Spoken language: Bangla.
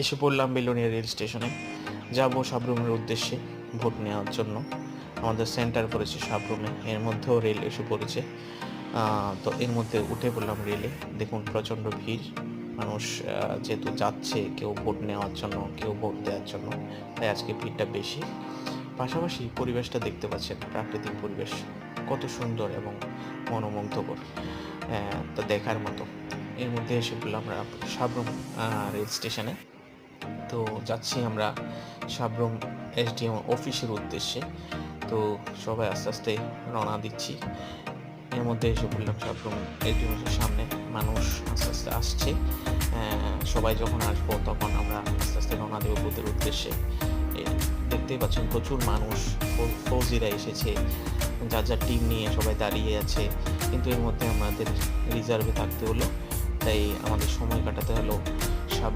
এসে পড়লাম বিলোনিয়া রেল স্টেশনে। যাব সাব্রুমের উদ্দেশ্যে ভোট নেওয়ার জন্য। আমাদের সেন্টার পড়েছে সাব্রুমে, এর মধ্যেও রেল এসে পড়েছে। তো এর মধ্যে উঠে পড়লাম রেলে। দেখুন প্রচণ্ড ভিড়, মানুষ যেহেতু যাচ্ছে, কেউ ভোট নেওয়ার জন্য, কেউ ভোট দেওয়ার জন্য, তাই আজকে ভিড়টা বেশি। পাশাপাশি পরিবেশটা দেখতে পাচ্ছেন, প্রাকৃতিক পরিবেশ কত সুন্দর এবং মনোমুগ্ধকর, তা দেখার মতো। এর মধ্যে এসে পড়লাম আমরা সাব্রুম রেল স্টেশনে। তো যাচ্ছি আমরা সাব্রুম এসডিএম অফিসের উদ্দেশ্যে। তো সবাই আস্তে আস্তে রওনা দিচ্ছি। এর মধ্যে এসে পড়লাম সাব্রুম এসডিএম অফিসের সামনে। মানুষ আস্তে আস্তে আসছে। সবাই যখন আসবো তখন আমরা আস্তে আস্তে রওনা দেবো বুথের উদ্দেশ্যে। দেখতেই পাচ্ছেন প্রচুর মানুষ, ফৌজিরা এসেছে, যার যার টিম নিয়ে সবাই দাঁড়িয়ে আছে। কিন্তু এর মধ্যে আমাদের রিজার্ভে থাকতে হলো, তাই আমাদের সময় কাটাতে হলো